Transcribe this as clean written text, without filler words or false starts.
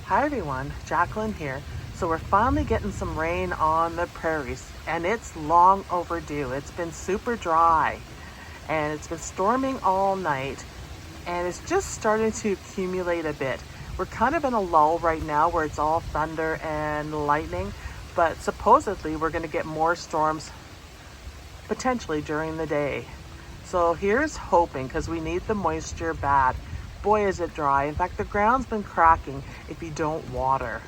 Hi everyone, Jacqueline here. So we're finally getting some rain on the prairies and it's long overdue. It's been super dry and it's been storming all night and it's just starting to accumulate a bit. We're kind of in a lull right now where it's all thunder and lightning, but supposedly we're going to get more storms potentially during the day. So here's hoping, because we need the moisture bad. Boy, is it dry. In fact, the ground's been cracking if you don't water.